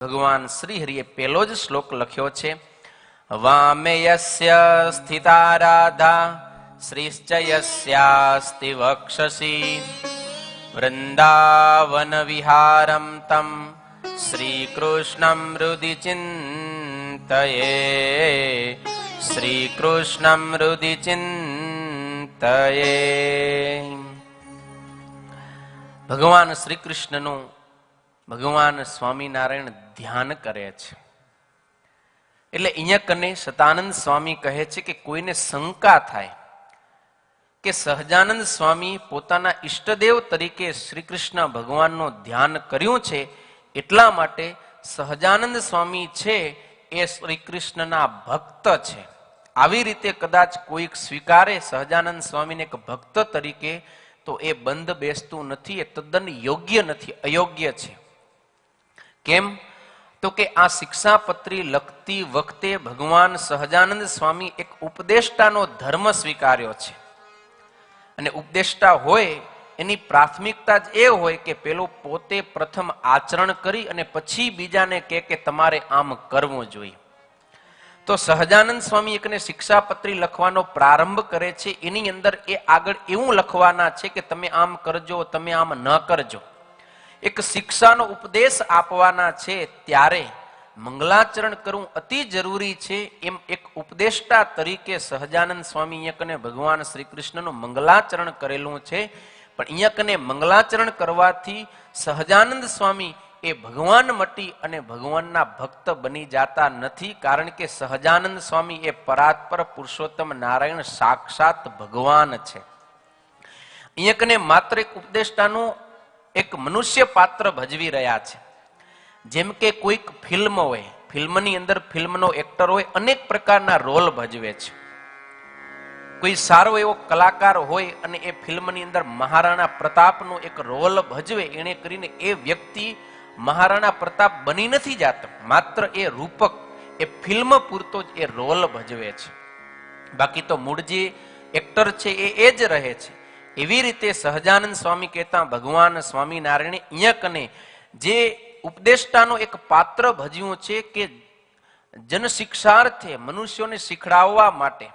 ભગવાન શ્રી હરિએ પહેલો જ શ્લોક લખ્યો છે, વામે યસ્ય સ્થિતા રાધા શ્રીશ્ચ યસ્યાસ્તિ વક્ષસી વૃંદાવન વિહારમ તમ શ્રી કૃષ્ણમ હૃદિ ચિંતયે શ્રી કૃષ્ણમ હૃદિ ચિંતયે. ભગવાન શ્રી કૃષ્ણનું ભગવાન સ્વામિનારાયણ ધ્યાન કરે છે. એટલે અહીંયા કને સતાનંદ સ્વામી કહે છે કે કોઈને શંકા થાય કે સહજાનંદ સ્વામી પોતાના ઈષ્ટદેવ તરીકે શ્રી કૃષ્ણ ભગવાનનું ધ્યાન કર્યું છે, એટલા માટે સહજાનંદ સ્વામી છે એ શ્રી કૃષ્ણના ભક્ત છે. આવી રીતે કદાચ કોઈક સ્વીકારે સહજાનંદ સ્વામીને એક ભક્ત તરીકે, તો એ બંધ બેસતું નથી, એ તદ્દન યોગ્ય નથી, અયોગ્ય છે. કેમ? તો કે આ શિક્ષાપત્રી લખતી વખતે ભગવાન સહજાનંદ સ્વામી એક ઉપદેષ્ટાનો ધર્મ સ્વીકાર્યો છે. અને ઉપદેષ્ટા હોય એની પ્રાથમિકતા જ એ હોય કે પેલો પોતે પ્રથમ આચરણ કરી અને પછી બીજાને કહે કે તમારે આમ કરવું જોઈએ. તો સહજાનંદ સ્વામી એકને શિક્ષાપત્રી લખવાનો પ્રારંભ કરે છે, એની અંદર એ આગળ એવું લખવાના છે કે તમે આમ કરજો, તમે આમ ન કરજો. એક શિક્ષાનો ઉપદેશ આપવાના છે ત્યારે મંગલાચરણ કરવું અતિ જરૂરી છે. એમ એક ઉપદેષ્ટા તરીકે સહજાનંદ સ્વામી અહીંયા કને ભગવાન શ્રી કૃષ્ણનું મંગલાચરણ કરેલું છે. પણ અહીંયા કને મંગલાચરણ કરવાથી સહજાનંદ સ્વામી એ ભગવાન મટી અને ભગવાનના ભક્ત બની જાતા નથી. કારણ કે સહજાનંદ સ્વામી એ પરાત્પર પુરુષોત્તમ નારાયણ સાક્ષાત ભગવાન છે. અહીંયા કને માત્ર એક ઉપદેષ્ટાનું એક મનુષ્ય પાત્ર ભજવી રહ્યા છે. જેમ કે કોઈક ફિલ્મ હોય, ફિલ્મની અંદર ફિલ્મનો એક્ટર હોય, અનેક પ્રકારના રોલ ભજવે છે. કોઈ સારો એવો કલાકાર હોય અને એ ફિલ્મની અંદર મહારાણા પ્રતાપનો એક રોલ ભજવે, એને કરીને એ વ્યક્તિ મહારાણા પ્રતાપ બની નથી જતો, માત્ર એ રૂપક, એ ફિલ્મ પૂરતો જ એ રોલ ભજવે છે. બાકી તો મૂળ જે એક્ટર છે એ જ રહે છે. એવી રીતે સહજાનંદ સ્વામી કહેતા ભગવાન સ્વામિનારાયણે અહીંયા કને જે ઉપદેષ્ટાનો એક પાત્ર ભજ્યું છે કે જન શિક્ષાર્થે, મનુષ્યોને શીખડાવવા માટે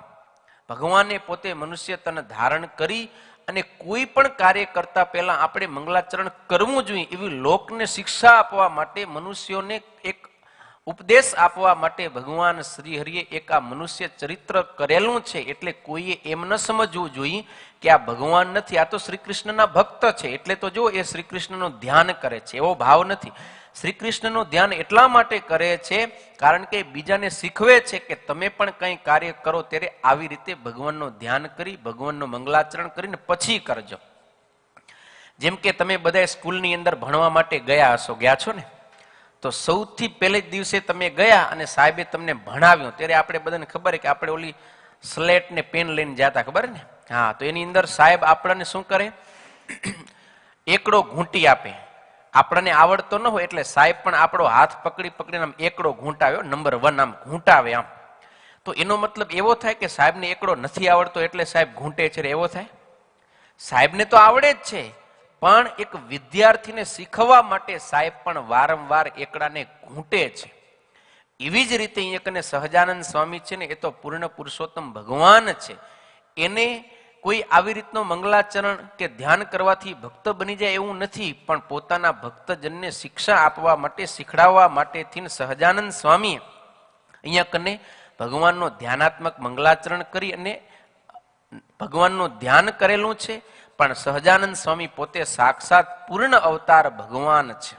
ભગવાને પોતે મનુષ્ય તન ધારણ કરી અને કોઈ પણ કાર્ય કરતા પહેલા આપણે મંગલાચરણ કરવું જોઈએ એવી લોકને શિક્ષા આપવા માટે, મનુષ્યોને એક ઉપદેશ આપવા માટે ભગવાન શ્રી હરિએ એક આ મનુષ્ય ચરિત્ર કરેલું છે. એટલે કોઈએ એમ ન સમજવું જોઈએ કે આ ભગવાન નથી, આ તો શ્રી કૃષ્ણના ભક્ત છે, એટલે તો જો એ શ્રી કૃષ્ણનું ધ્યાન કરે છે, એવો ભાવ નથી. શ્રી કૃષ્ણનું ધ્યાન એટલા માટે કરે છે કારણ કે બીજાને શીખવે છે કે તમે પણ કંઈ કાર્ય કરો ત્યારે આવી રીતે ભગવાનનું ધ્યાન કરી, ભગવાનનું મંગલાચરણ કરીને પછી કરજો. જેમ કે તમે બધા સ્કૂલની અંદર ભણવા માટે ગયા હશો, ગયા છો ને? તો સૌથી પહેલે જ દિવસે તમે ગયા અને સાહેબે તમને ભણાવ્યું ત્યારે આપણે બધાને ખબર કે આપણે ઓલી સ્લેટ ને પેન લઈને જતા, ખબર ને? હા, તો એની અંદર સાહેબ આપણને શું કરે? એકડો ઘૂંટી આપે. આપણને આવડતો ન હોય એટલે સાહેબ પણ આપણો હાથ પકડી પકડીને આમ એકડો ઘૂંટાવ્યો, નંબર 1 આમ ઘૂંટાવે આમ. તો એનો મતલબ એવો થાય કે સાહેબને એકડો નથી આવડતો એટલે સાહેબ ઘૂંટે છે, એવો થાય? સાહેબને તો આવડે જ છે, પણ એક વિદ્યાર્થીને શીખવા માટે સાહેબ પણ વારંવાર એકડાને ઘૂંટે છે. એવી જ રીતે અહીંયા કને સહજાનંદ સ્વામી છે ને, એ તો પૂર્ણ પુરુષોત્તમ ભગવાન છે. એને કોઈ આવી રીતનો મંગલાચરણ કે ધ્યાન કરવાથી ભક્ત બની જાય એવું નથી, પણ પોતાના ભક્તજનને શિક્ષા આપવા માટે, શીખડાવવા માટેથી સહજાનંદ સ્વામી અહીંયા કને ભગવાનનું ધ્યાનાત્મક મંગલાચરણ કરી અને ભગવાનનું ધ્યાન કરેલું છે. પણ સહજાનંદ સ્વામી પોતે સાક્ષાત પૂર્ણ અવતાર ભગવાન છે.